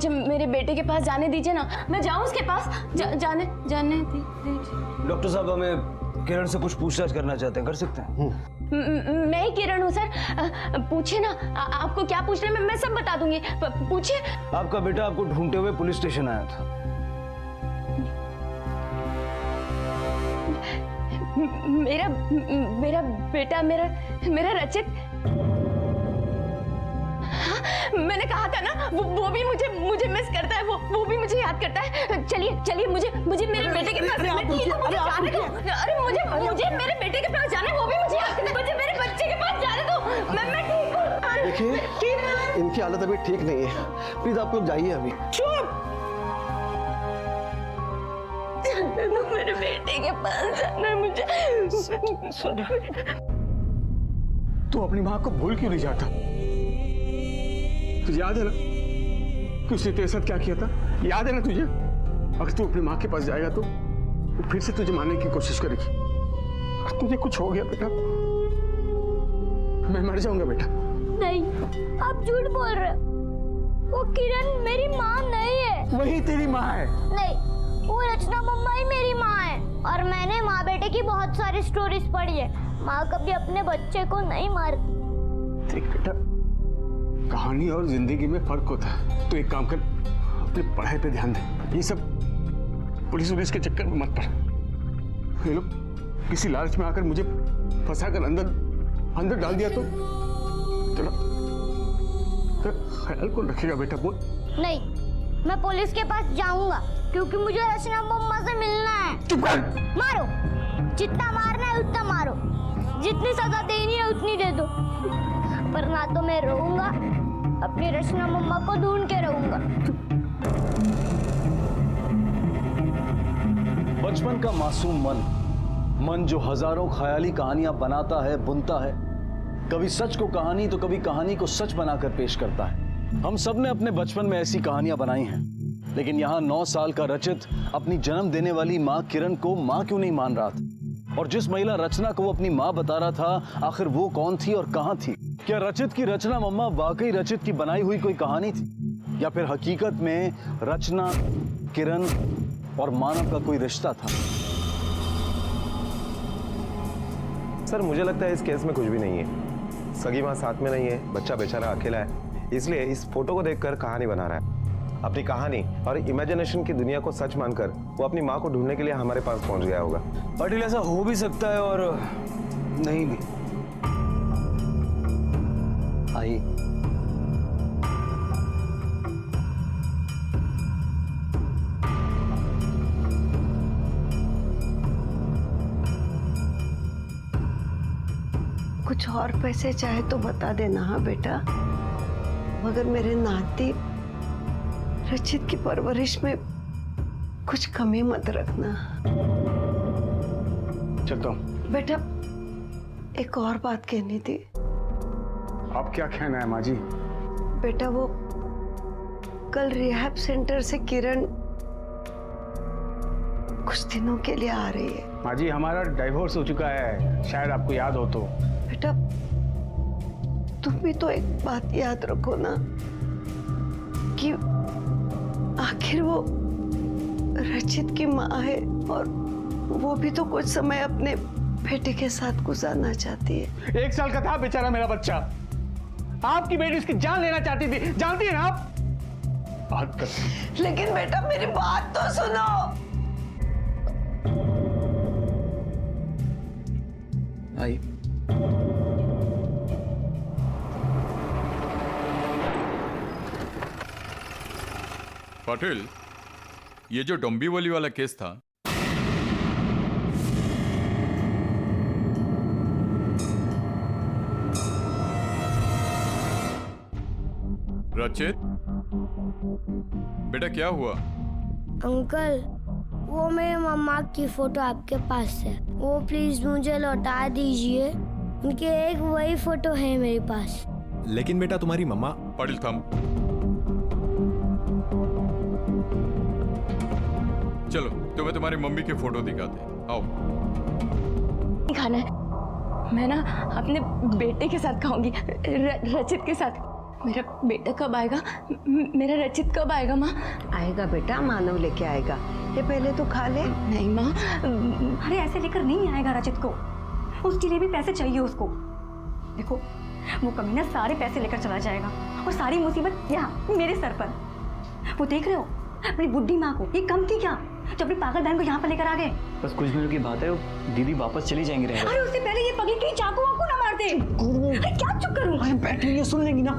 जब मेरे बेटे के पास जाने दीजिए ना, मैं जाऊं उसके पास। जाने दीजिए। डॉक्टर साहब, हमें किरण से कुछ पूछताछ करना चाहते हैं, कर सकते हैं? मैं ही किरण हूँ सर। पूछिए ना, आपको क्या पूछना है मैं सब बता दूंगी। पूछिए। आपका बेटा आपको ढूंढते हुए पुलिस स्टेशन आया था। मेरा बेटा, मेरा रचित। मैंने कहा था ना, वो भी मुझे मिस करता है, वो भी मुझे याद करता है। चलिए मुझे मेरे बेटे के पास जाने दो। अरे मुझे मेरे बेटे के पास जाने, वो भी मुझे याद करता है। मुझे मेरे बच्चे के पास जाने दो। मैं ठीक हूँ। देखिए, इनकी हालत अभी ठीक नहीं है, प्लीज आप लोग जाइए अभी। चुप। तो मेरे बेटे के पास जाना है मुझे। तू अपनी माँ को भूल क्यों नहीं जाता? तुझे याद है ना कि उसने तेरे साथ क्या किया था? याद है ना तुझे? अगर तू अपनी माँ के पास जाएगा तो वो फिर से तुझे मारने की कोशिश करेगी। अगर तुझे कुछ हो गया बेटा, मैं मर जाऊंगा बेटा। नहीं, आप झूठ बोल रहे हो। वो किरण मेरी माँ नहीं है। वही तेरी माँ है। नहीं, वो रचना मम्मा ही मेरी माँ है। और मैंने माँ बेटे की बहुत सारी स्टोरीज पढ़ी है। माँ कभी अपने बच्चे को नहीं मारती। देख बेटा, कहानी और जिंदगी में फर्क होता है। तो एक काम कर, अपनी पढ़ाई पे ध्यान दे। ये सब पुलिस के चक्कर में मत पड़। ये लोग किसी लालच में आकर मुझे फंसाकर अंदर डाल दिया तो तेरा ख्याल कौन रखेगा बेटा? बोल। नहीं, मैं पुलिस के पास जाऊंगा क्योंकि मुझे रचना मम्मा से मिलना है। चुप कर। मारो, जितना मारना है उतना मारो, जितनी सजा देनी है उतनी दे दो। पर ना तो मैं रहूंगा, अपनी रचना मम्मा को ढूंढ के रहूंगा। बचपन का मासूम मन जो हजारों ख्याली कहानियां बनाता है, बुनता है, कभी सच को कहानी तो कभी कहानी को सच बनाकर पेश करता है। हम सब ने अपने बचपन में ऐसी कहानियां बनाई हैं, लेकिन यहाँ 9 साल का रचित अपनी जन्म देने वाली माँ किरण को माँ क्यों नहीं मान रहा था? और जिस महिला रचना को वो अपनी माँ बता रहा था, आखिर वो कौन थी और कहाँ थी? क्या रचित की रचना मम्मा वाकई रचित की बनाई हुई कोई कहानी थी, या फिर हकीकत में रचना, किरण और मानव का कोई रिश्ता था? सर, मुझे लगता है इस केस में कुछ भी नहीं है। सगी माँ साथ में नहीं है, बच्चा बेचारा अकेला है, इसलिए इस फोटो को देखकर कहानी बना रहा है। अपनी कहानी और इमेजिनेशन की दुनिया को सच मानकर वो अपनी माँ को ढूंढने के लिए हमारे पास पहुंच गया होगा। पाटिल, ऐसा हो भी सकता है और नहीं भी। आई कुछ और पैसे चाहे तो बता देना। हाँ बेटा, मगर मेरे नाती रचित की परवरिश में कुछ कमी मत रखना। चलता हूँ। बेटा, एक और बात कहनी थी। आप क्या कहना है माँ जी? बेटा, वो कल रिहैब सेंटर से किरण कुछ दिनों के लिए आ रही है। माँ जी, हमारा डाइवोर्स हो चुका है, शायद आपको याद हो तो। बेटा, तुम भी तो एक बात याद रखो ना कि आखिर वो रचित की माँ है और वो भी तो कुछ समय अपने बेटे के साथ गुजारना चाहती है। 1 साल का था बेचारा मेरा बच्चा। आपकी बेटी उसकी जान लेना चाहती थी, जानती है ना आप? बात कर। लेकिन बेटा, मेरी बात तो सुनो। आई पाटिल, ये जो डोंबिवली वाला केस था, रचित बेटा क्या हुआ? अंकल, वो मेरे मम्मा की फोटो आपके पास है, वो प्लीज मुझे लौटा दीजिए। उनके एक वही फोटो है मेरे पास। लेकिन बेटा, तुम्हारी मम्मा। पाटिल थम। चलो तुम्हें तुम्हारी मम्मी की फोटो दिखाते हैं, आओ। खाना है, मैं ना अपने बेटे के साथ खाऊंगी, रचित के साथ। मेरा बेटा कब आएगा? मेरा रचित कब आएगा माँ? आएगा बेटा, मानव लेके आएगा। ये पहले तो खा ले। नहीं माँ, अरे ऐसे लेकर नहीं आएगा रचित को, उसके लिए भी पैसे चाहिए उसको। देखो वो कमीना सारे पैसे लेकर चला जाएगा और सारी मुसीबत यहाँ मेरे सर पर। वो देख रहे हो अपनी बुढ़ी माँ को, ये कम थी क्या जो अपनी पागल बहन को यहाँ पर लेकर आ गए? बस कुछ दिनों की बात है, दीदी वापस चली जाएंगी रहने। अरे उससे पहले ये पगली कहीं चाकू वाकू ना मार दे। अरे क्या चुप करूं? अरे बैठेंगे, सुन लेंगी ना।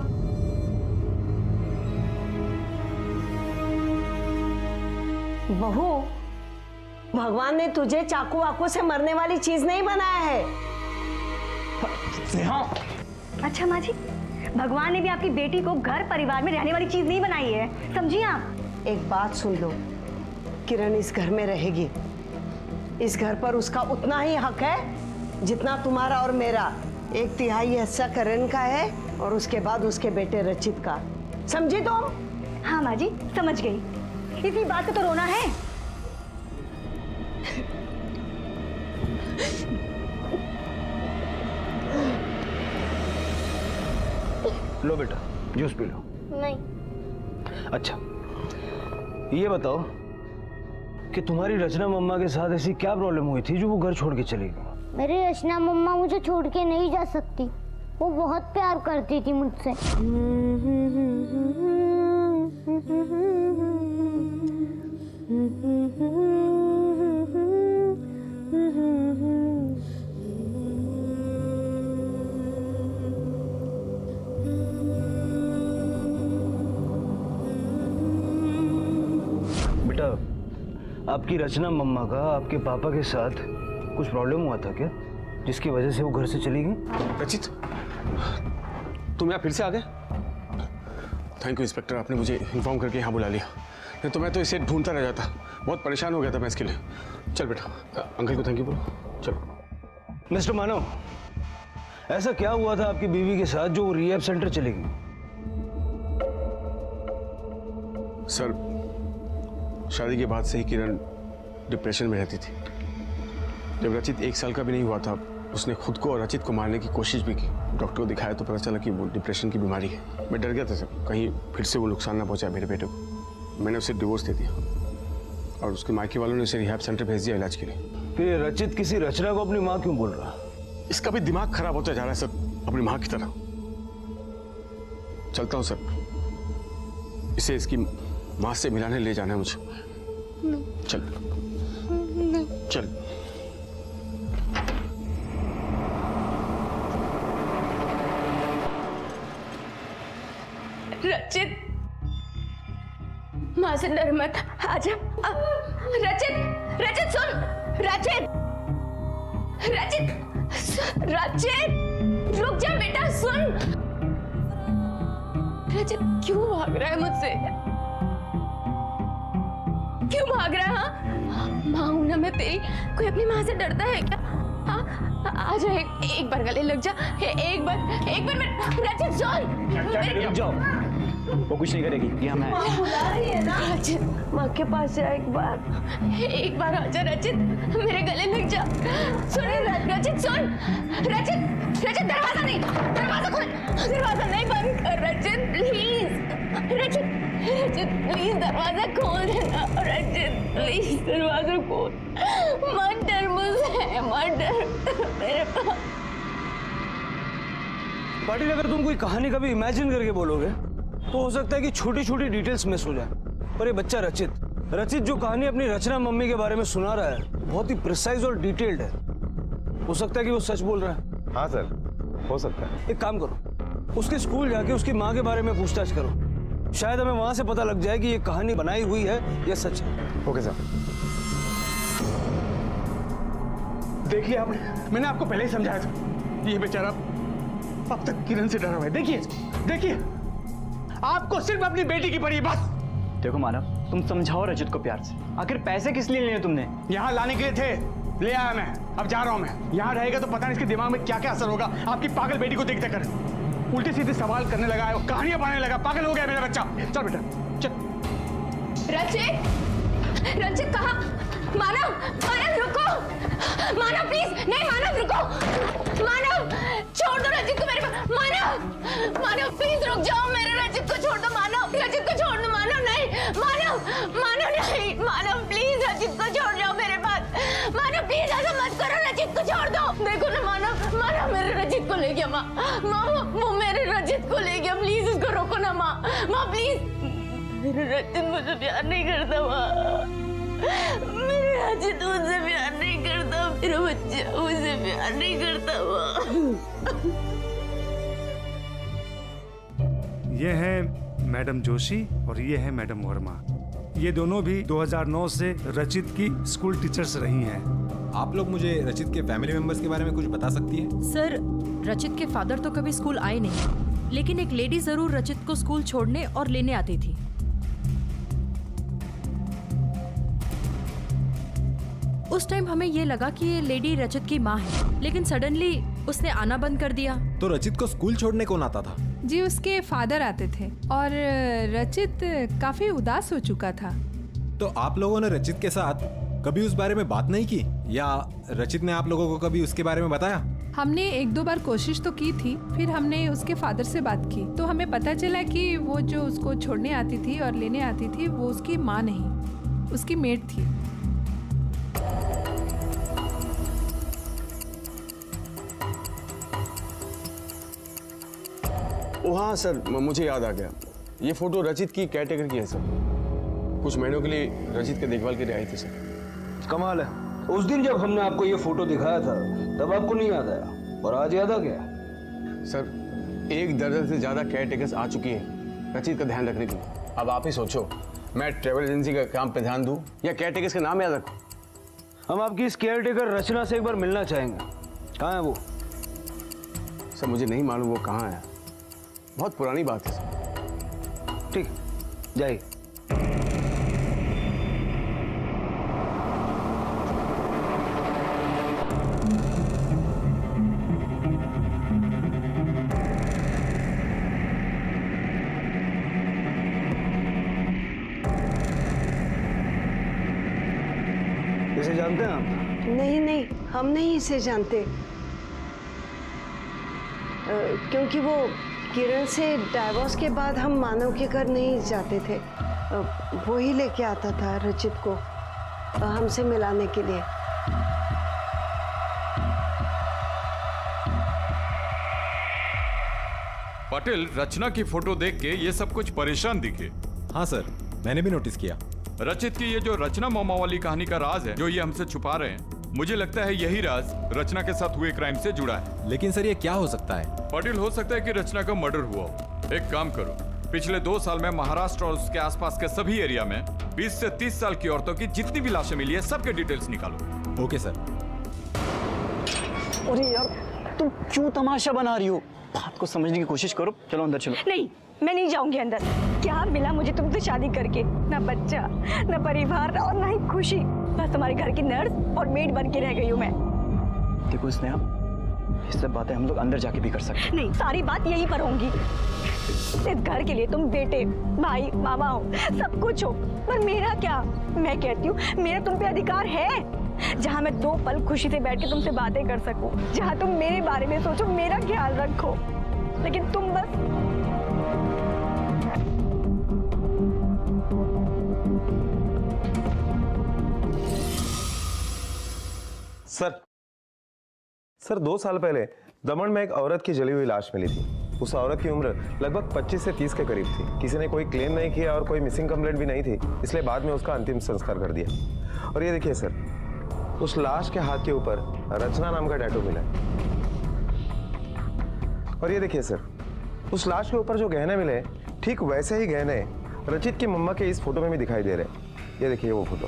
बहू, भगवान ने तुझे चाकू वाकू से मरने वाली चीज नहीं बनाया है। नेहा, अच्छा माँ जी, भगवान ने भी आपकी बेटी को घर परिवार में रहने वाली चीज नहीं बनाई है, समझिए आप। एक बात सुन लो, किरण इस घर में रहेगी। इस घर पर उसका उतना ही हक है जितना तुम्हारा और मेरा। 1/3 हिस्सा किरण का है और उसके बाद उसके बेटे रचित का। समझी तुम? हाँ माँ जी, समझ गई। इसी बात को तो रोना है। लो बेटा, जूस पी लो। नहीं। अच्छा, ये बताओ कि तुम्हारी रचना मम्मा के साथ ऐसी क्या प्रॉब्लम हुई थी जो वो घर छोड़ के चली गई? मेरी रचना मम्मा मुझे छोड़ के नहीं जा सकती, वो बहुत प्यार करती थी मुझसे। बेटा, आपकी रचना मम्मा का आपके पापा के साथ कुछ प्रॉब्लम हुआ था क्या, जिसकी वजह से वो घर से चली गई? रचित, तुम यहाँ फिर से आ गए? थैंक यू इंस्पेक्टर, आपने मुझे इन्फॉर्म करके यहाँ बुला लिया, नहीं तो मैं तो इसे ढूंढता रह जाता। बहुत परेशान हो गया था मैं इसके लिए। चल बेटा, अंकल को थैंक यू बोलो। चलो। मिस्टर मानव, ऐसा क्या हुआ था आपकी बीवी के साथ जो वो रिहैब सेंटर चली गई? सर, शादी के बाद से ही किरण डिप्रेशन में रहती थी। जब रचित 1 साल का भी नहीं हुआ था, उसने खुद को और रचित को मारने की कोशिश भी की। डॉक्टर को दिखाया तो पता चला कि वो डिप्रेशन की बीमारी है। मैं डर गया था सर, कहीं फिर से वो नुकसान ना पहुंचाए मेरे बेटे को। मैंने उसे डिवोर्स दे दिया और उसके मायके वालों ने उसे रिहैब सेंटर भेज दिया इलाज के लिए। फिर ये रचित किसी रचना को अपनी माँ क्यों बोल रहा? इसका भी दिमाग खराब होता जा रहा है सर, अपनी माँ की तरह। चलता हूँ सर, इसे इसकी माँ से मिलाने ले जाना है मुझे। चल चल। रचित, माँ से डर मत, आजा। रचित, रचित सुन, रचित, रचित, रचित, रुक जा बेटा, सुन। रचित क्यों भाग रहा है मुझसे? क्यों भाग रहा है? हाँ, माँ हूं ना मैं तेरी, कोई अपनी माँ से डरता है क्या? हाँ, आजा, एक बार गले लग जा, एक बार मैं। रचित सुन, रुक जाओ, वो कुछ नहीं करेगी, ये मैं। बुला रही है ना? रचित, माँ के पास जा एक बार आजा रचित, मेरे गले लग जा। सुन रचित, सुन रचित, रचित दरवाजा नहीं, दरवाजा खोल, दरवाजा नहीं बंद कर रचित, प्लीज। रचित, रचित प्लीज दरवाजा खोल देना। रचित प्लीज दरवाजा खोल, मत डर मुझसे, मत डर मेरे पास। पाटिल, अगर तुम कोई कहानी कभी इमेजिन करके बोलोगे तो हो सकता है कि छोटी छोटी डिटेल्स मिस हो जाए, पर ये बच्चा रचित जो कहानी अपनी रचना मम्मी के बारे में सुना रहा है, बहुत ही प्रिसाइज और डिटेल्ड है। हो सकता है कि वो सच बोल रहा है। हाँ सर, हो सकता है। एक काम करो, उसके स्कूल जाके उसकी माँ के बारे में पूछताछ करो, शायद हमें वहां से पता लग जाए कि ये कहानी बनाई हुई है या सच है। Okay sir. देख लिया आपने, मैंने आपको पहले ही समझाया था, ये बेचारा अब तक किरण से डरा हुआ है। देखिए देखिए, आपको सिर्फ अपनी बेटी की पड़ी है बस। देखो मानव, तुम समझाओ रचित को प्यार से। आखिर पैसे किस लिए लिए तुमने? यहाँ लाने के लिए थे, ले आया मैं, अब जा रहा हूँ मैं। यहाँ रहेगा तो पता नहीं इसके दिमाग में क्या क्या असर होगा आपकी पागल बेटी को देख कर। उल्टी सीधे सवाल करने लगा है, कहानियां बनाने लगा, पागल हो गया मेरा बच्चा। चल बेटा चल। रचित, रचित कहाँ? मानव, मानव रुको, मानव प्लीज, नहीं मानव रुको, मानव छोड़ दो रचित को मेरे पास, मानव, मानव प्लीज रुक जाओ, मेरे रचित को छोड़ दो, मानव, रचित को छोड़ दो, मानव नहीं, मानव, मानव नहीं, मानव प्लीज रचित को छोड़ जाओ मेरे पास, मानव प्लीज ऐसा मत करो, रचित को छोड़ दो, देखो ना मानव, मानव मेरे रचित को ले गया माँ, माँ वो मेरे रचित को ले गया, प्लीज उसको रोको ना माँ, माँ प्लीज, मेरे रचित मुझे प्यार नहीं करता माँ, मेरे रचित मुझसे प्यार नहीं करता, मेरा बच्चा मुझसे प्यार नहीं करता माँ। ये है मैडम जोशी और ये है मैडम वर्मा। ये दोनों भी 2009 से रचित की स्कूल टीचर्स रही हैं। आप लोग मुझे रचित के फैमिली मेंबर्स के बारे में कुछ बता सकती हैं? सर, रचित के फादर तो कभी स्कूल आए नहीं, लेकिन एक लेडी जरूर रचित को स्कूल छोड़ने और लेने आती थी। उस टाइम हमें ये लगा कि ये लेडी रचित की माँ है, लेकिन सडनली उसने आना बंद कर दिया। तो रचित को स्कूल छोड़ने कौन आता था? जी उसके फादर आते थे और रचित काफी उदास हो चुका था। तो आप लोगों ने रचित के साथ कभी उस बारे में बात नहीं की, या रचित ने आप लोगों को कभी उसके बारे में बताया? हमने 1-2 बार कोशिश तो की थी, फिर हमने उसके फादर से बात की तो हमें पता चला कि वो जो उसको छोड़ने आती थी और लेने आती थी वो उसकी माँ नहीं, उसकी मेड थी। ओ हाँ सर, मुझे याद आ गया, ये फोटो रचित की केयरटेकर की है सर। कुछ महीनों के लिए रचित के देखभाल के लिए आई थी सर। कमाल है, उस दिन जब हमने आपको ये फोटो दिखाया था तब आपको नहीं याद आया, और आज याद आ गया? सर 1 दर्जन से ज्यादा केयरटेकर्स आ चुकी हैं रचित का ध्यान रखने के लिए। अब आप ही सोचो, मैं ट्रेवल एजेंसी का काम पे ध्यान दूं या केयरटेकर्स का नाम याद रखूं? हम आपकी इस केयरटेकर रचना से एक बार मिलना चाहेंगे। कहाँ है वो? सर मुझे नहीं मालूम वो कहाँ है, बहुत पुरानी बात है सर। ठीक, जाइए। इसे जानते हैं आप? नहीं नहीं, हम नहीं इसे जानते, क्योंकि वो किरण से डाइवोर्स के बाद हम मानव के घर नहीं जाते थे। वो ही लेके आता था रचित को हमसे मिलाने के लिए। पटेल, रचना की फोटो देख के ये सब कुछ परेशान दिखे। हाँ सर, मैंने भी नोटिस किया। रचित की ये जो रचना मामा वाली कहानी का राज है जो ये हमसे छुपा रहे हैं, मुझे लगता है यही राज रचना के साथ हुए क्राइम से जुड़ा है। लेकिन सर ये क्या हो सकता है? पटेल, हो सकता है कि रचना का मर्डर हुआ हो। एक काम करो, पिछले 2 साल में महाराष्ट्र और उसके आसपास के सभी एरिया में 20 से 30 साल की औरतों की जितनी भी लाशें मिली है सबके डिटेल्स निकालो। Okay sir. अरे यार, तुम क्यों तमाशा बना रही हो? बात को समझने की कोशिश करो, चलो अंदर चलो। नहीं, मैं नहीं जाऊंगी अंदर। क्या मिला मुझे तुमसे शादी करके? ना बच्चा, ना परिवार और ना ही खुशी। बस तुम्हारे घर की नर्स और मेड बन के रह गई हूँ मैं। देखो स्नेहा, ये सब बातें हम लोग अंदर जाके भी कर सकते हैं। नहीं, सारी बात यहीं पर होंगी। इस घर के लिए तुम बेटे, भाई, मामा हो, सब कुछ हो, पर मेरा क्या? मैं कहती हूँ मेरा तुम पे अधिकार है, जहाँ मैं 2 पल खुशी से बैठ के तुमसे बातें कर सकूं, जहाँ तुम मेरे बारे में सोचो, मेरा ख्याल रखो। लेकिन तुम बस सर 2 साल पहले दमन में एक औरत की जली हुई लाश मिली थी। उस औरत की उम्र लगभग 25 से 30 के करीब थी। किसी ने कोई क्लेम नहीं किया और कोई मिसिंग कंप्लेंट भी नहीं थी, इसलिए बाद में उसका अंतिम संस्कार कर दिया। और ये देखिए सर, उस लाश के हाथ के ऊपर रचना नाम का टैटू मिला है। और ये देखिए सर, उस लाश के ऊपर जो गहने मिले ठीक वैसे ही गहने रचित की मम्मा के इस फोटो में भी दिखाई दे रहे हैं। ये देखिए वो फोटो।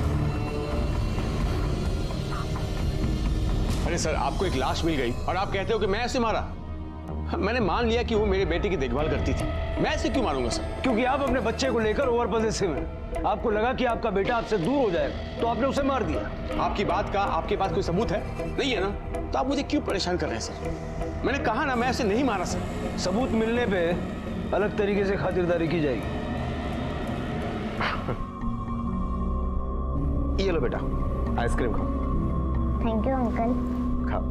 अरे सर, आपको एक लाश मिल गई और आप कहते हो कि मैं ऐसे मारा? मैंने मान लिया कि वो मेरे बेटे की देखभाल करती थी, मैं ऐसे क्यों मारूंगा सर? क्योंकि आप अपने बच्चे को लेकर ओवर पॉजिटिव हैं। आपको लगा कि आपका बेटा आपसे दूर हो जाएगा तो आपने उसे मार दिया। आपकी बात का आपके पास कोई सबूत है? नहीं है ना, तो आप मुझे क्यों परेशान कर रहे हैं सर? मैंने कहा ना, मैं ऐसे नहीं मारा सर। सबूत मिलने पे अलग तरीके से खातिरदारी की जाएगी। ये लो बेटा, आइसक्रीम खाओ। Thank you uncle. खाओ।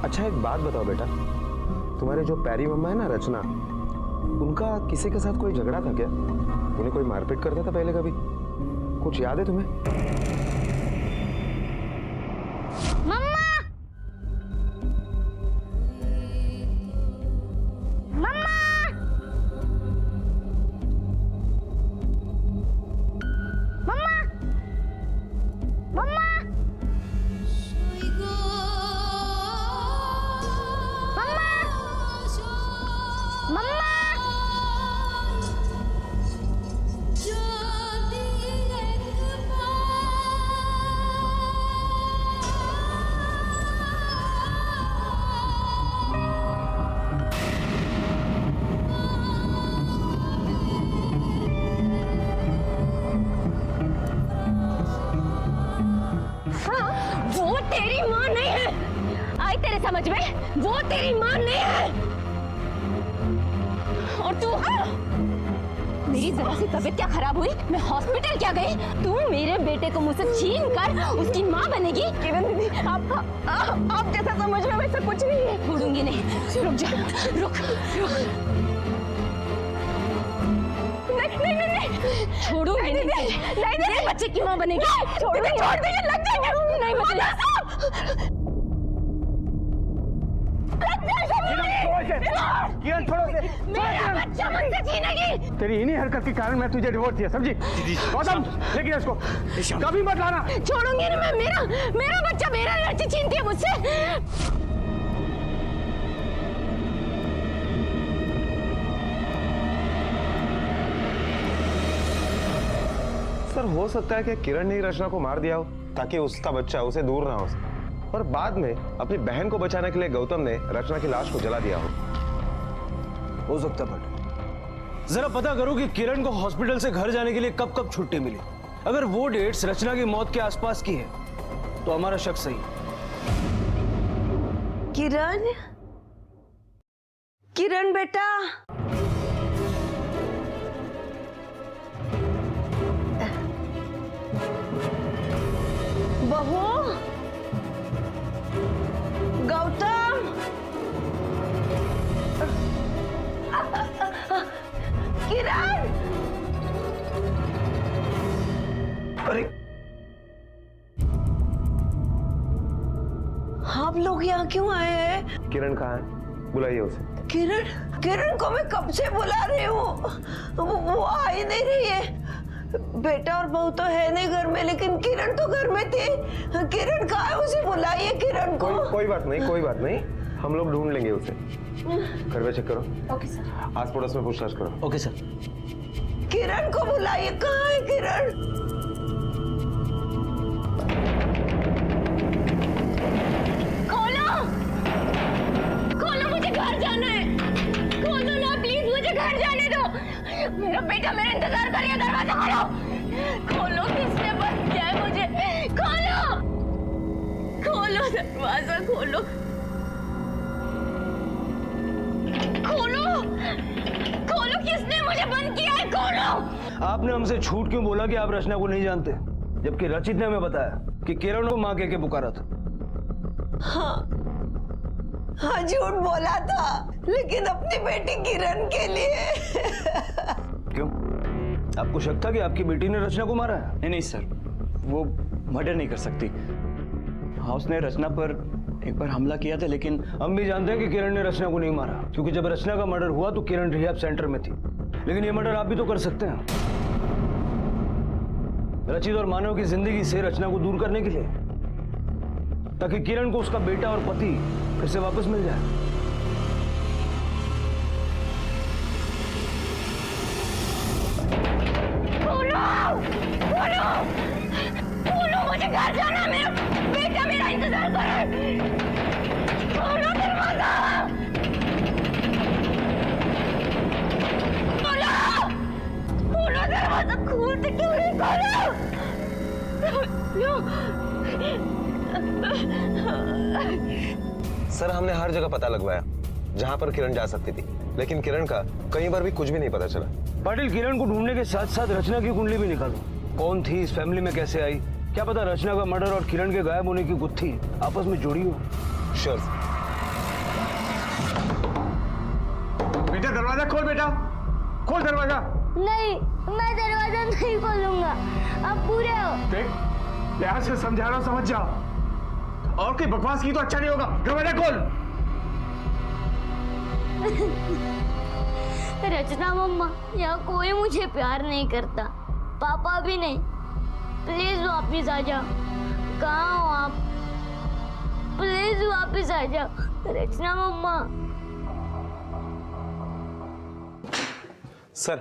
अच्छा एक बात बताओ बेटा, तुम्हारे जो प्यारी मम्मा है ना रचना, उनका किसी के साथ कोई झगड़ा था क्या? उन्हें कोई मारपीट करता था पहले कभी? कुछ याद है तुम्हें? मम्मा, मम्मा, मम्मा, मम्मा, मम्मा, वो तेरी माँ नहीं है। आई तेरे समझ में? वो तेरी माँ नहीं है। और तू मेरी जरा सी तबीयत क्या खराब हुई, मैं हॉस्पिटल क्या गई, तू मेरे बेटे को मुझसे छीन कर उसकी माँ बनेगी? किरण दीदी, आप जैसा समझ रहे हो वैसा कुछ नहीं है। छोड़ूंगी नहीं। रुक जा, रुक रुक। नहीं नहीं नहीं, छोड़ूंगी नहीं। नहीं नहीं, बच्चे की माँ बनेगी। छोड़ूंगी, छोड़ दे, लग जाएगा। नहीं मतलब किरण छोड़ो से। मेरा बच्चा मुझसे छीनेगी। तेरी इन्हीं हरकत के कारण मैं तुझे डिवोर्स दिया, समझी? गौतम लेकिन इसको कभी मत लाना। छोड़ूंगी ना मैं। मेरा बच्चा, मेरा लड़की छीनती है मुझसे। सर हो सकता है कि किरण ने ही रचना को मार दिया हो ताकि उसका बच्चा उसे दूर ना हो सके, और बाद में अपनी बहन को बचाने के लिए गौतम ने रचना की लाश को जला दिया हो सकता है पाटिल। जरा पता करो कि किरण को हॉस्पिटल से घर जाने के लिए कब कब छुट्टी मिली। अगर वो डेट्स रचना की मौत के आसपास की है तो हमारा शक सही है। किरण, किरण बेटा, बहू, गौतम, किरण, अरे आप लोग यहाँ क्यों आए हैं? किरण कहाँ है? बुलाइए उसे। किरण, किरण को मैं कब से बुला रही हूँ, वो आ ही नहीं रही है। बेटा और बहू तो है नहीं घर में, लेकिन किरण तो घर में थी। किरण कहाँ है? उसे बुलाइए किरण को। कोई बात नहीं, कोई बात नहीं, हम लोग ढूंढ लेंगे उसे। घर में चेक करो। Okay sir. आस पड़ोस में पूछताछ करो। Okay sir. किरण को बुलाइए। कहाँ है किरण? खोलो, खोलो, मुझे घर जाना है। खोलो ना प्लीज, मुझे घर जाने दो। मेरा बेटा मेरा इंतजार कर रही है। दरवाजा खोलो, खोलो, किसने बंद किया है मुझे? खोलो, खोलो, दरवाजा खोलो, खोलो, खोलो, किसने मुझे बंद किया है? खोलो। आपने हमसे झूठ क्यों बोला कि आप रचना को नहीं जानते, जबकि रचित ने हमें बताया कि किरण को मां कह के पुकारा था। हाँ, हाँ झूठ बोला था, लेकिन अपनी बेटी किरण के लिए। क्यों? आपको शक था कि आपकी बेटी ने रचना को मारा है? नहीं नहीं सर, वो मर्डर नहीं कर सकती। हाँ, उसने रचना पर एक बार हमला किया था, लेकिन हम भी जानते हैं कि किरण ने रचना को नहीं मारा, क्योंकि जब रचना का मर्डर हुआ तो किरण रिहैब सेंटर में थी। लेकिन ये मर्डर आप भी तो कर सकते हैं, रचित और मानव की जिंदगी से रचना को दूर करने के लिए, ताकि किरण को उसका बेटा और पति फिर से वापस मिल जाए। खोलो, खोलो, मुझे घर जाना है। मेरा बेटा मेरा इंतजार कर रहा है। खोलो दरवाजा, खोलो, खोलो दरवाजा। खोलते क्यों नहीं? सर हमने हर जगह पता लगवाया जहां पर किरण जा सकती थी, लेकिन किरण का कहीं पर भी कुछ भी नहीं पता चला। पाटिल, किरण को ढूंढने के साथ साथ रचना की कुंडली भी निकालो। कौन थी, इस फैमिली में कैसे आई, क्या पता रचना का मर्डर और किरण के गायब होने की गुत्थी आपस में जुड़ी हो। श्योर। बेटा दरवाजा खोल, बेटा खोल दरवाजा। नहीं, मैं दरवाजा नहीं खोलूंगा। आप पूरे हो। देख, प्यार से समझा रहा हूं, समझ जाओ। और कोई बकवास की तो अच्छा नहीं होगा। दरवाजा खोल। रचना मम्मा, यहाँ कोई मुझे प्यार नहीं करता, पापा भी नहीं। प्लीज वापस आ जाओ। कहाँ हो आप? प्लीज वापस आ जाओ रचना मम्मा। सर,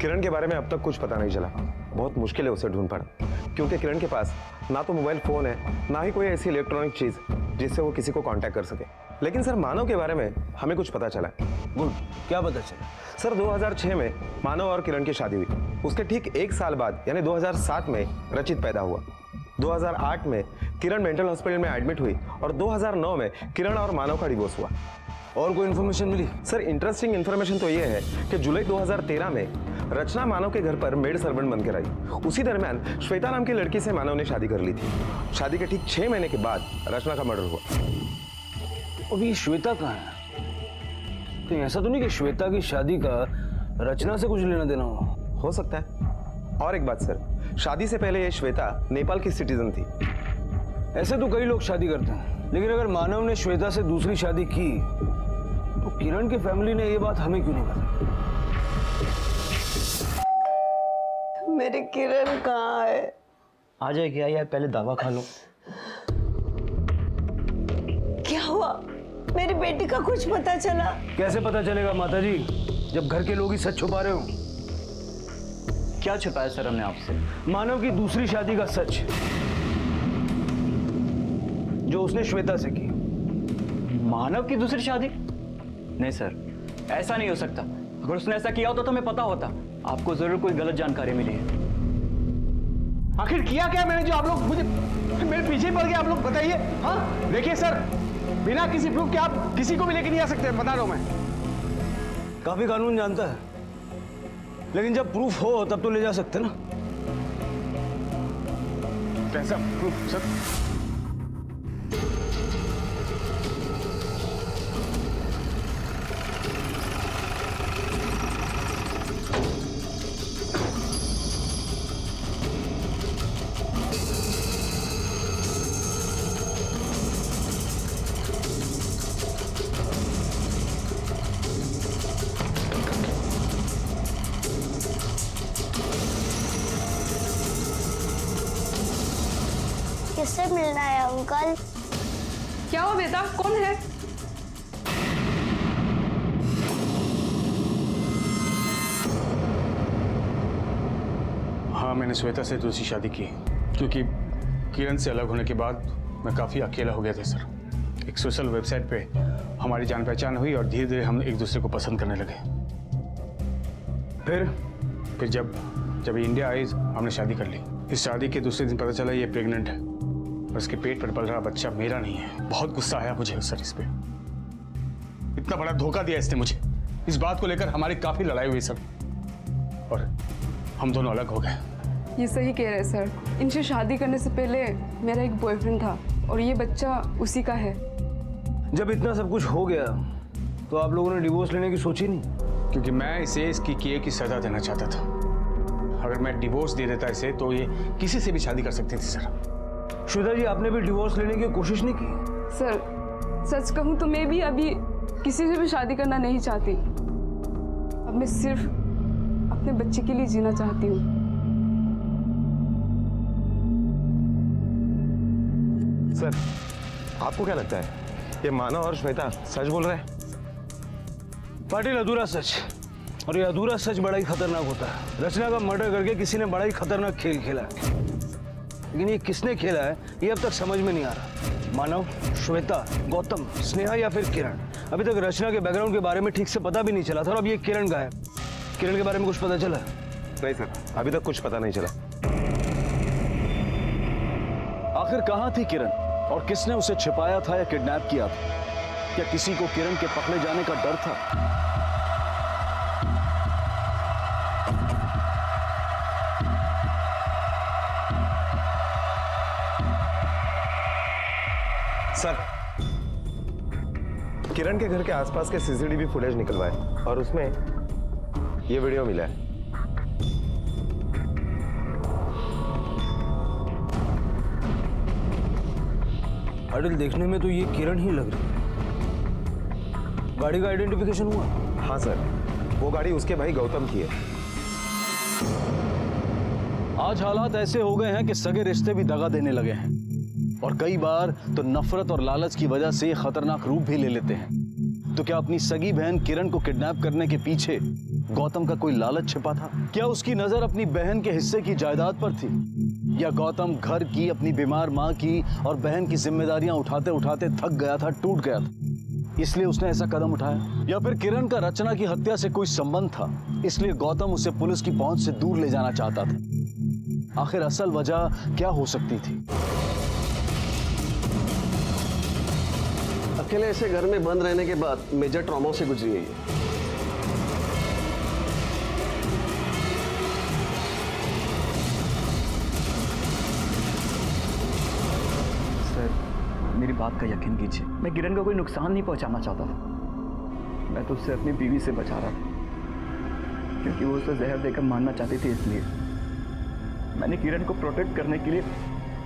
किरण के बारे में अब तक कुछ पता नहीं चला। बहुत मुश्किल है उसे ढूंढ पाना, क्योंकि किरण के पास ना तो मोबाइल फोन है, ना ही कोई ऐसी इलेक्ट्रॉनिक चीज जिससे वो किसी को कांटेक्ट कर सके। लेकिन सर, मानव के बारे में हमें कुछ पता चला है। गुड, क्या पता चला? सर, 2006 में मानव और किरण की शादी हुई। उसके ठीक 1 साल बाद यानी 2007 में रचित पैदा हुआ। 2008 में किरण मेंटल हॉस्पिटल में एडमिट हुई और 2009 में किरण और मानव का डिवोर्स हुआ। और कोई इन्फॉर्मेशन मिली? सर, इंटरेस्टिंग इन्फॉर्मेशन तो ये है कि जुलाई 2013 में रचना मानव के घर पर मेड सर्वेंट बनकर आई। उसी दरमियान श्वेता नाम की लड़की से मानव ने शादी कर ली थी। शादी के ठीक 6 महीने के बाद रचना का मर्डर हुआ। अभी श्वेता कहाँ है? तो ऐसा तो नहीं कि श्वेता की शादी का रचना से कुछ लेना देना हो सकता है। और एक बात सर, शादी से पहले ये श्वेता नेपाल की सिटीजन थी। ऐसे तो कई लोग शादी करते हैं, लेकिन अगर मानव ने श्वेता से दूसरी शादी की तो किरण की फैमिली ने ये बात हमें क्यों नहीं बताई? मेरी किरण कहाँ है? आ जाएगी यार, पहले दवा खा लो। क्या हुआ? मेरी बेटी का कुछ पता चला? कैसे पता चलेगा माताजी, जब घर के लोग ही सच छुपा रहे हो? क्या छुपाया सर हमने आपसे? मानव की दूसरी शादी का सच, जो उसने श्वेता से की। मानव की दूसरी शादी? नहीं सर, ऐसा नहीं हो सकता। अगर उसने ऐसा किया होता तो हमें पता होता। आपको जरूर कोई गलत जानकारी मिली है। आखिर किया क्या मैंने जो आप लोग मुझे मेरे पीछे पड़ गए? आप लोग बताइए। हाँ देखिए सर, बिना किसी प्रूफ के आप किसी को भी लेके नहीं आ सकते, बता रहा हूं मैं। काफी कानून जानता है, लेकिन जब प्रूफ हो तब तो ले जा सकते ना। कैसा प्रूफ सर? किससे मिलना है अंकल? क्या हुआ बेटा, कौन है? हाँ, मैंने श्वेता से दूसरी शादी की, क्योंकि किरण से अलग होने के बाद मैं काफ़ी अकेला हो गया था सर। एक सोशल वेबसाइट पे हमारी जान पहचान हुई और धीरे धीरे हम एक दूसरे को पसंद करने लगे। फिर जब इंडिया आई हमने शादी कर ली। इस शादी के दूसरे दिन पता चला ये प्रेग्नेंट है और उसके पेट पर पल रहा बच्चा मेरा नहीं है। बहुत गुस्सा आया मुझे सर इस पे। इतना बड़ा धोखा दिया इसने मुझे। इस बात को लेकर हमारी काफ़ी लड़ाई हुई सर और हम दोनों अलग हो गए। ये सही कह रहे हैं सर। इनसे शादी करने से पहले मेरा एक बॉयफ्रेंड था और ये बच्चा उसी का है। जब इतना सब कुछ हो गया तो आप लोगों ने डिवोर्स लेने की सोची नहीं? क्योंकि मैं इसे इसकी किए की सजा देना चाहता था। अगर मैं डिवोर्स दे देता इसे तो ये किसी से भी शादी कर सकती थी सर। श्वेता जी, आपने भी डिवोर्स लेने की कोशिश नहीं की? सर, सच कहूँ तो मैं भी अभी किसी से भी शादी करना नहीं चाहती। अब मैं सिर्फ अपने बच्चे के लिए जीना चाहती हूँ। सर, आपको क्या लगता है ये मानव और श्वेता सच बोल रहे हैं? पाटिल, अधूरा सच, और ये अधूरा सच बड़ा ही खतरनाक होता है। रचना का मर्डर करके किसी ने बड़ा ही खतरनाक खेल खेला है, लेकिन ये किसने खेला है ये अब तक समझ में नहीं आ रहा। मानव, श्वेता, गौतम, स्नेहा या फिर किरण? अभी तक रचना के बैकग्राउंड के बारे में ठीक से पता भी नहीं चला था और अब ये किरण का है। किरण के बारे में कुछ पता चला? नहीं सर, अभी तक कुछ पता नहीं चला। आखिर कहाँ थी किरण और किसने उसे छिपाया था या किडनैप किया था? क्या किसी को किरण के पकड़े जाने का डर था? सर, किरण के घर के आसपास के सीसीटीवी फुटेज निकलवाए और उसमें ये वीडियो मिला है। पाटिल, देखने में तो ये किरण ही लग रही है। गाड़ी का आइडेंटिफिकेशन हुआ? हाँ सर, वो गाड़ी उसके भाई गौतम की है। आज हालात ऐसे हो गए हैं कि सगे रिश्ते भी दगा देने लगे हैं और कई बार तो नफरत और लालच की वजह से खतरनाक रूप भी ले लेते हैं। तो क्या अपनी सगी बहन किरण को किडनैप करने के पीछे गौतम का कोई लालच छिपा था? क्या उसकी नजर अपनी बहन के हिस्से की जायदाद पर थी, या गौतम घर की, अपनी बीमार माँ की और बहन की जिम्मेदारियां उठाते उठाते थक गया था, टूट गया था, इसलिए उसने ऐसा कदम उठाया? या फिर किरण का रचना की हत्या से कोई संबंध था, इसलिए गौतम उसे पुलिस की पहुंच से दूर ले जाना चाहता था? आखिर असल वजह क्या हो सकती थी? अकेले ऐसे घर में बंद रहने के बाद मेजर ट्रॉमा से गुजरी है ये। मेरी बात का यकीन कीजिए, मैं किरण को कोई नुकसान नहीं पहुंचाना चाहता था। मैं तो उससे अपनी बीवी से बचा रहा था, क्योंकि वो उसे जहर देकर मारना चाहती थी। इसलिए मैंने किरण को प्रोटेक्ट करने के लिए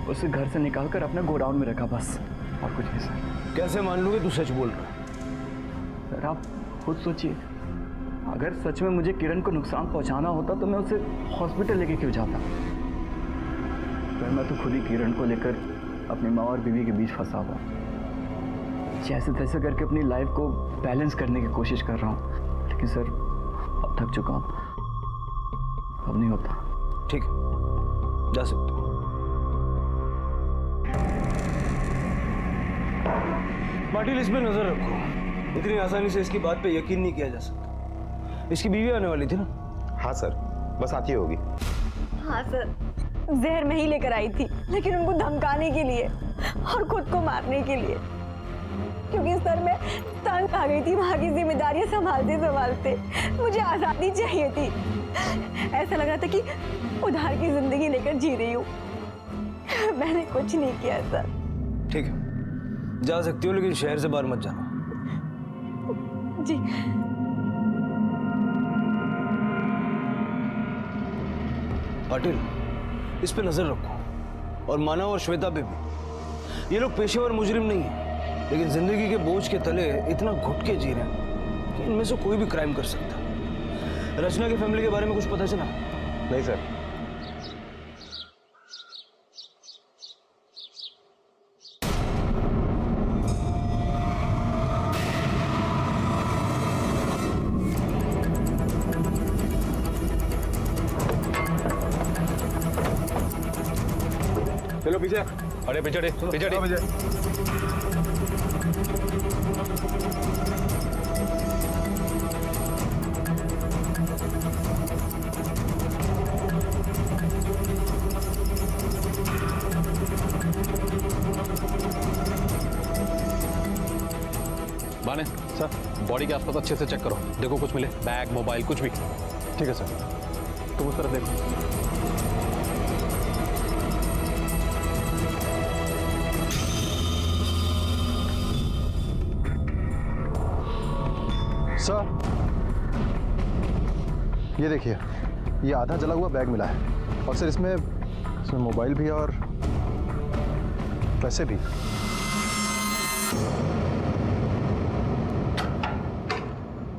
उसे घर से निकालकर अपने गोडाउन में रखा, बस, और कुछ नहीं सर। कैसे मान लूंगे तू सच बोल रहा? सर आप खुद सोचिए, अगर सच में मुझे किरण को नुकसान पहुंचाना होता तो मैं उसे हॉस्पिटल लेके क्यों जाता? मैं तो खुद ही किरण को लेकर अपनी माँ और बीवी के बीच फंसा हुआ, जैसे तैसे करके अपनी लाइफ को बैलेंस करने की कोशिश कर रहा हूँ। लेकिन सर अब थक चुका हूँ, अब नहीं होता। ठीक है, जा सकते हो। पाटिल, इस पे नजर रखो। इतनी आसानी से इसकी बात पे यकीन नहीं किया जा सकता। इसकी बीवी आने वाली थी ना? हाँ सर, बस आती होगी। हाँ सर, जहर मैं ही लेकर आई थी, लेकिन उनको धमकाने के लिए और खुद को मारने के लिए, क्योंकि सर मैं तंग आ गई थी वहां की जिम्मेदारियां संभालते संभालते। मुझे आजादी चाहिए थी। ऐसा लग रहा था कि उधार की जिंदगी लेकर जी रही हूँ। मैंने कुछ नहीं किया सर। ठीक है, जा सकती हो, लेकिन शहर से बाहर मत जाना। जी। पाटिल, इस पे नजर रखो, और मानव और श्वेता पे भी। ये लोग पेशेवर मुजरिम नहीं है, लेकिन जिंदगी के बोझ के तले इतना घुट के जी रहे हैं कि इनमें से कोई भी क्राइम कर सकता है। रचना की फैमिली के बारे में कुछ पता चला? नहीं सर। चलो पीछे। अरे पीछे पीछे। बाने सर, बॉडी के आसपास अच्छे से चेक करो, देखो कुछ मिले, बैग, मोबाइल, कुछ भी। ठीक है सर। तुम उस तरफ देखो। सर, ये देखिए, ये आधा जला हुआ बैग मिला है, और सर इसमें मोबाइल भी और पैसे भी।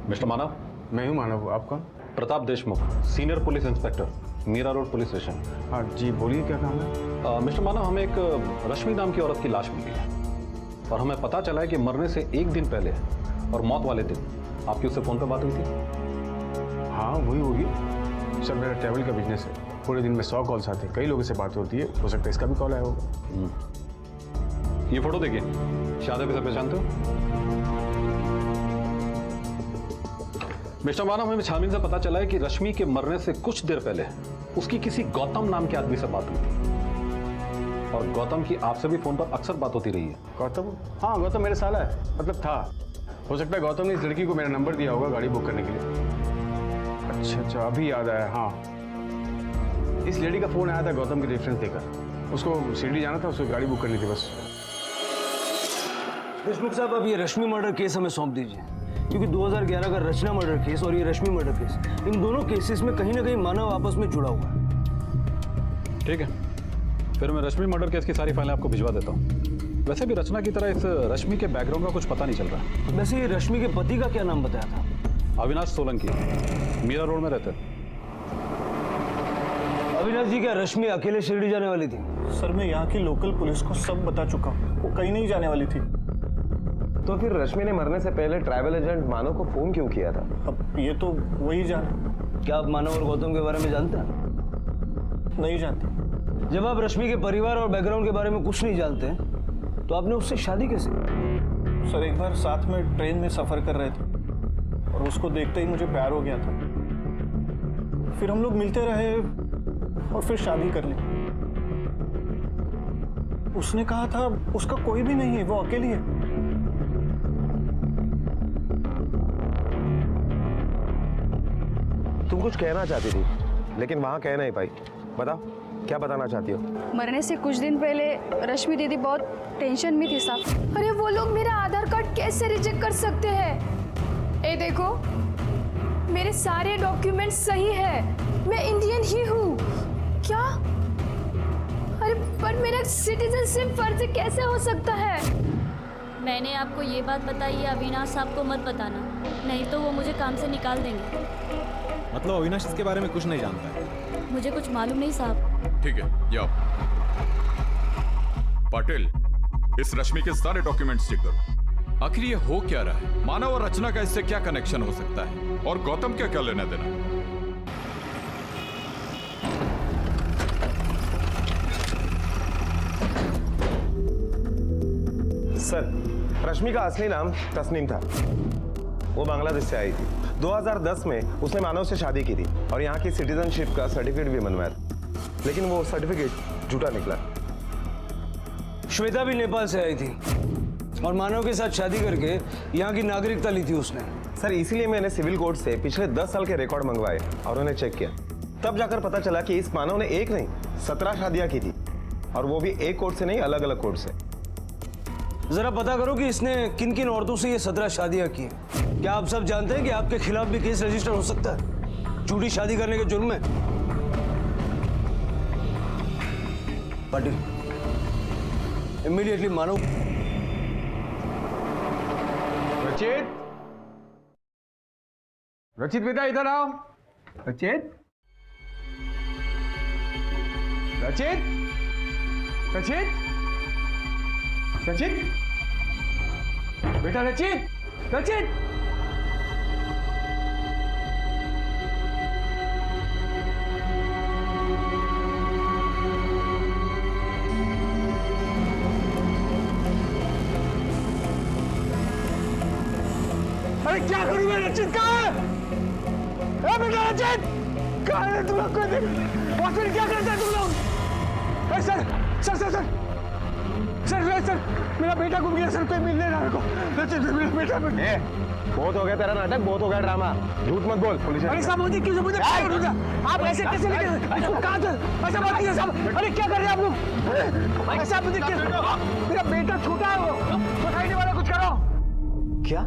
मिस्टर मानव। मैं हूँ मानव, आप कौन? Pratap Deshmukh, senior police inspector, Meera road police station. हाँ जी, बोलिए क्या काम है? मिस्टर मानव, हमें एक रश्मि नाम की औरत की लाश मिली है, और हमें पता चला है कि मरने से एक दिन पहले और मौत वाले दिन आपकी उससे फोन पर बात हुई थी। हाँ वही होगी सर, मेरा ट्रैवल का बिजनेस है, पूरे दिन में 100 कॉल्स आते हैं, कई लोगों से बात होती है, हो सकता है इसका भी कॉल आया होगा। ये फोटो देखिए, शादी के साथ पहचानते हो? मिस्टर मानव, हमें छानबीन से पता चला है कि रश्मि के मरने से कुछ देर पहले उसकी किसी गौतम नाम के आदमी से बात हुई थी, और गौतम की आपसे भी फोन पर अक्सर बात होती रही है। गौतम? हाँ, गौतम मेरा साला है, मतलब था। हो सकता है गौतम ने इस लड़की को मेरा नंबर दिया होगा गाड़ी बुक करने के लिए। अच्छा, अभी याद आया। हाँ, इस लेडी का फोन आया था गौतम की रेफरेंस देकर, उसको शिरडी जाना था, उसको गाड़ी बुक करनी थी बस। देशमुख साहब, अब ये रश्मि मर्डर केस हमें सौंप दीजिए, क्योंकि 2011 का रचना मर्डर केस और ये रश्मि मर्डर केस, इन दोनों केसेस में कहीं ना कहीं मानव आपस में जुड़ा हुआ है। ठीक है, फिर मैं रश्मि मर्डर केस की सारी फाइलें आपको भिजवा देता हूँ। वैसे भी रचना की तरह इस रश्मि के बैकग्राउंड का कुछ पता नहीं चल रहा। वैसे ये रश्मि के पति का क्या नाम बताया था? अविनाश सोलंकी, मीरा रोड में रहते। अविनाश जी, क्या रश्मि अकेले शिरडी जाने वाली थी? सर, मैं यहाँ की लोकल पुलिस को सब बता चुका हूँ, वो कहीं नहीं जाने वाली थी। तो फिर रश्मि ने मरने से पहले ट्रैवल एजेंट मानव को फोन क्यों किया था? अब ये तो वही जाने। क्या आप मानव और गौतम के बारे में जानते हैं? नहीं जानते। जब आप रश्मि के परिवार और बैकग्राउंड के बारे में कुछ नहीं जानते तो आपने उससे शादी कैसे की? सर, एक बार साथ में ट्रेन में सफर कर रहे थे और उसको देखते ही मुझे प्यार हो गया था। फिर हम लोग मिलते रहे और फिर शादी कर ली। उसने कहा था उसका कोई भी नहीं है, वो अकेली है। तुम कुछ कहना चाहती थी लेकिन वहां कह नहीं पाई। बताओ, क्या बताना चाहती हो? मरने से कुछ दिन पहले रश्मि दीदी बहुत टेंशन में थी साहब। अरे वो लोग मेरा आधार कार्ड कैसे रिजेक्ट कर सकते हैं? ए देखो, मेरे सारे डॉक्यूमेंट्स सही है, मैं इंडियन ही हूँ। क्या? अरे पर मेरा सिटीजनशिप फर्जी कैसे हो सकता है? मैंने आपको ये बात बताई है, अविनाश साहब को मत बताना, नहीं तो वो मुझे काम से निकाल देंगे। मतलब अविनाश इसके बारे में कुछ नहीं जानता है? मुझे कुछ मालूम नहीं साहब। ठीक है, जाओ। पाटिल, इस रश्मि के सारे डॉक्यूमेंट्स चेक करो। आखिर ये हो क्या रहा है? मानव और रचना का इससे क्या कनेक्शन हो सकता है? और गौतम क्या लेना देना? सर, रश्मि का असली नाम तस्नीम था। वो बांग्लादेश से आई थी। 2010 में उसने मानव से शादी की थी और यहाँ की सिटीजनशिप का सर्टिफिकेट भी बनवाया था, लेकिन वो सर्टिफिकेट झूठा निकला। श्वेता भी नेपाल से आई थी और मानव के साथ शादी करके यहाँ की नागरिकता ली थी उसने। सर, इसीलिए मैंने सिविल कोर्ट से पिछले 10 साल के रिकॉर्ड मंगवाए और उन्हें चेक किया। तब जाकर पता चला कि इस मानव ने एक नहीं 17 शादियां की थी, और वो भी एक कोर्ट से नहीं, अलग अलग कोर्ट से। जरा पता करो कि इसने किन किन औरतों से ये 17 शादियां की हैं। क्या आप सब जानते हैं कि आपके खिलाफ भी केस रजिस्टर हो सकता है झूठी शादी करने के जुर्म में? पाटिल, इमीडिएटली मानो। रचित, रचित बेटा इधर आओ। रचित, रचित, रचित, रचित, बेटा रचित, रचित। अरे क्या करूं मैं? रचित कहाँ है? बेटा रचित कहाँ है? तुम लोग हॉस्पिटल क्या करते हैं तुम लोग? Sir sir sir sir sir sir मेरा बेटा गुम गया सर, कोई मिल नहीं रहा मेरे को। रचित, मेरा बेटा बहुत हो गया तेरा नाटक, बहुत हो गया ड्रामा। झूठ मत बोल। पुलिस अरे साहब, मुझे क्यों मुझे आप ऐसे कैसे कहाँ थे? ऐसा बात कीजिए साहब। अरे क्या कर रहे हैं आप लोग? ऐसा मुझे मेरा बेटा छोटा है, वो बताइए वाला कुछ करो। क्या?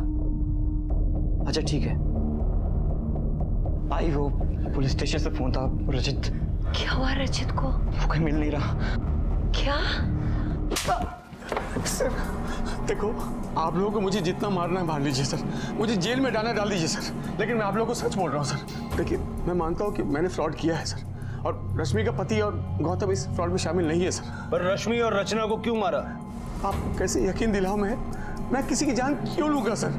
अच्छा ठीक है, आई वो पुलिस स्टेशन से फोन था। रचित, क्या हुआ रचित को? वो कहीं मिल नहीं रहा। क्या? सर देखो, आप लोगों को मुझे जितना मारना है मार लीजिए सर, मुझे जेल में डाल दीजिए सर, लेकिन मैं आप लोगों को सच बोल रहा हूँ सर। देखिए, मैं मानता हूँ कि मैंने फ्रॉड किया है सर, और रश्मि का पति और गौतम इस फ्रॉड में शामिल नहीं है सर। पर रश्मि और रचना को क्यों मारा? आप कैसे यकीन दिलाओ? मैं किसी की जान क्यों लूंगा सर?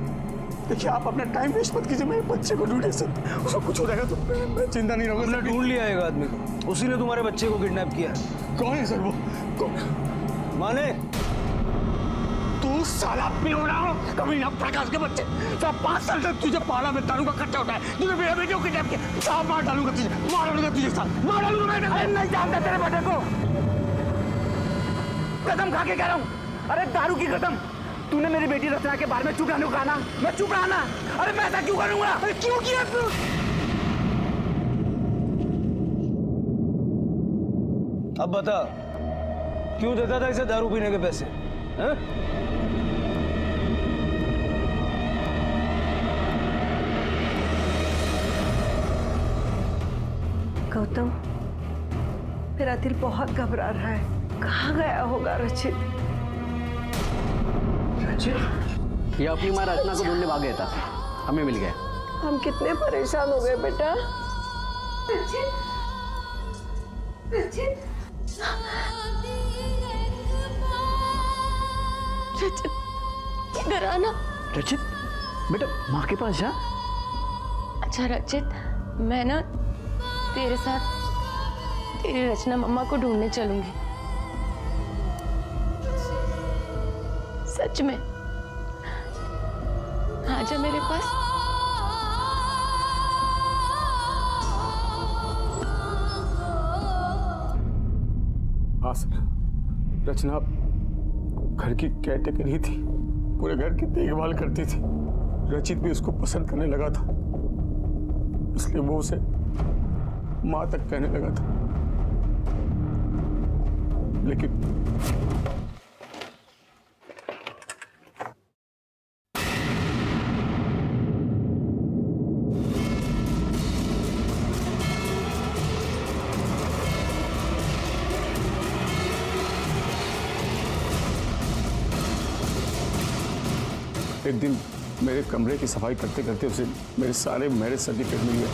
देखिए, आप अपना टाइम वेस्ट मत कीजिए, मेरे बच्चे को ढूंढिए सर, उसको कुछ हो जाएगा तो मैं चिंता नहीं रहूंगा। हमने ढूंढ लिया एक आदमी को, उसी ने तुम्हारे बच्चे को किडनैप किया। कौन है सर वो? माने तू साला पिरोड़ा कभी ना प्रकाश के बच्चे। साहब 5 साल तक तुझे पाला में दारू का खट्टा होता है, तूने मेरे बेटे को किडनैप किया। साहब मार डालूंगा तुझे, मार डालूंगा तुझे साहब, मार डालूंगा बेटे को। नहीं जानता तेरे बेटे को। कसम खा के कह रहा हूँ। अरे दारू की कसम। तूने मेरी बेटी रचना के बारे में चुप रहने को कहा ना, मैं चुप रहा ना। अरे मैं ऐसा क्यों करूंगा? अरे क्यों किया तू? अब बता, क्यों देता था इसे दारू पीने के पैसे? गौतम, मेरा दिल बहुत घबरा रहा है। कहाँ गया होगा रचित? रचित? ये अपनी माँ रचना को ढूंढने भाग गया था, हमें मिल गया। हम कितने परेशान हो गए बेटा। रचित, रचित, रचित, इधर आना। रचित, बेटा माँ के पास जा। अच्छा रचित, मैं ना तेरे साथ तेरी रचना मम्मा को ढूंढने चलूंगी। सच में आजा मेरे पास। हाँ सर, रचना घर की केयरटेकर ही थी, पूरे घर की देखभाल करती थी। रचित भी उसको पसंद करने लगा था, इसलिए वो उसे माँ तक कहने लगा था। लेकिन एक दिन मेरे कमरे की सफाई करते करते उसे मेरे सारे मैरिज सर्टिफिकेट मिल गए।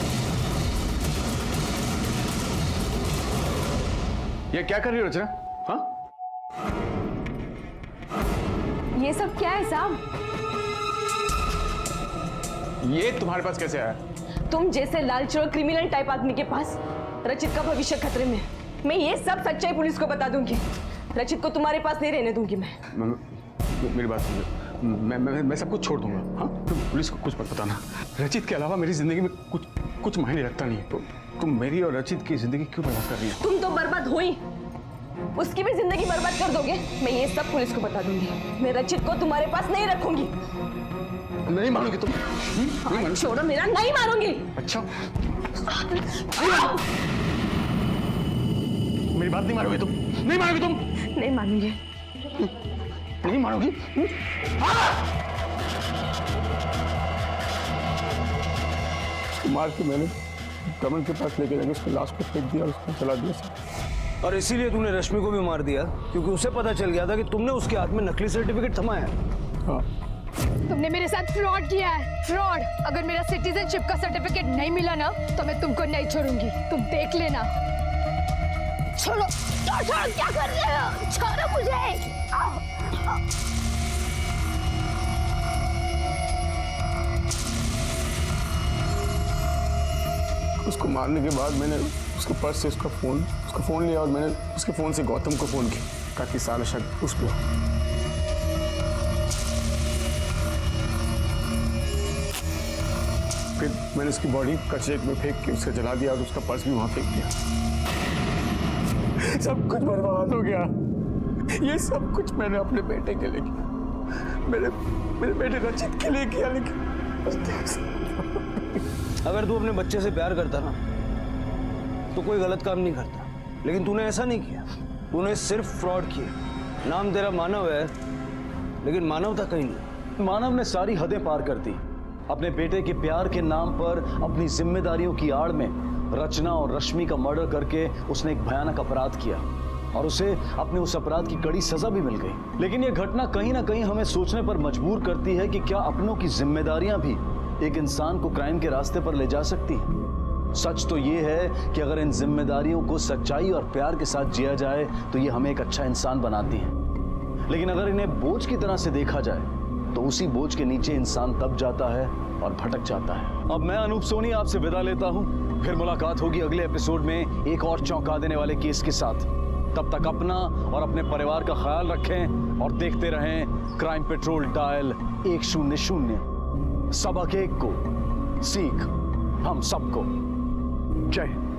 ये क्या कर रही हो रचना? हाँ, ये सब क्या है साहब? ये तुम्हारे पास कैसे आया? तुम जैसे लालची और क्रिमिनल टाइप आदमी के पास रचित का भविष्य खतरे में है। मैं ये सब सच्चाई पुलिस को बता दूंगी। रचित को तुम्हारे पास नहीं रहने दूंगी मैं। मेरी बात सुनो, मैं सब कुछ छोड़ दूंगा। हाँ, तुम पुलिस को कुछ मत बताना। रचित के अलावा मेरी जिंदगी में कुछ मायने रखता नहीं है। तो तुम मेरी और रचित की जिंदगी क्यों बर्बाद कर रही हो? तुम तो बर्बाद हुई, उसकी भी जिंदगी बर्बाद कर दोगे। मैं ये सब पुलिस को बता दूंगी। मैं रचित को तुम्हारे पास नहीं रखूंगी। नहीं मानोगी तुम? नहीं मानोगी? छोड़ो मेरा, नहीं मानूंगी। अच्छा, मेरी बात नहीं मानोगी तुम? नहीं मानोगी तुम? नहीं मानूंगी। नहीं मानोगी? मार के मैंने कमल के पास लेके जाके उसकी लाश को फेंक दिया और उसको जला दिया। और इसीलिए तूने रश्मि को भी मार दिया, क्योंकि उसे पता चल गया था कि तुमने उसके हाथ में नकली सर्टिफिकेट थमाया है। हाँ, तुमने मेरे साथ फ्रॉड किया है, फ्रॉड। अगर मेरा सिटीजनशिप का सर्टिफिकेट नहीं मिला ना तो मैं तुमको नहीं छोड़ूंगी, तुम देख लेना। छोड़ो, छोड़ो, क्या कर रहे हो? छोड़ो मुझे। उसको मारने के बाद मैंने उसके पर्स से उसका फोन लिया और मैंने उसके फोन से गौतम को फोन किया, कहा कि सारा शक उस पर। फिर मैंने उसकी बॉडी कचरे में फेंक के उसे जला दिया और उसका पर्स भी वहां फेंक दिया। सब कुछ बर्बाद हो गया। ये सब कुछ मैंने अपने बेटे के लिए किया, मेरे बेटे रचित के लिए किया। लेकिन अगर तू अपने बच्चे से प्यार करता ना तो कोई गलत काम नहीं करता, लेकिन तूने ऐसा नहीं किया। तूने सिर्फ फ्रॉड किया। नाम तेरा मानव है, लेकिन मानवता कहीं नहीं। मानव ने सारी हदें पार कर दी। अपने बेटे के प्यार के नाम पर अपनी जिम्मेदारियों की आड़ में रचना और रश्मि का मर्डर करके उसने एक भयानक अपराध किया और उसे अपने उस अपराध की कड़ी सजा भी मिल गई। लेकिन यह घटना कहीं ना कहीं हमें सोचने पर मजबूर करती है कि क्या अपनों की जिम्मेदारियां भी एक इंसान को क्राइम के रास्ते पर ले जा सकती हैं। सच तो ये है कि अगर इन जिम्मेदारियों को सच्चाई और प्यार के साथ जिया जाए तो ये हमें एक अच्छा इंसान बनाती है। लेकिन अगर इन्हें बोझ की तरह से देखा जाए तो उसी बोझ के नीचे इंसान दब जाता है और भटक जाता है। अब मैं अनूप सोनी आपसे विदा लेता हूं। फिर मुलाकात होगी अगले एपिसोड में एक और चौंका देने वाले केस के साथ। तब तक अपना और अपने परिवार का ख्याल रखें और देखते रहें क्राइम पेट्रोल डायल 100। सबक एक को, सीख हम सबको। जय हिंद।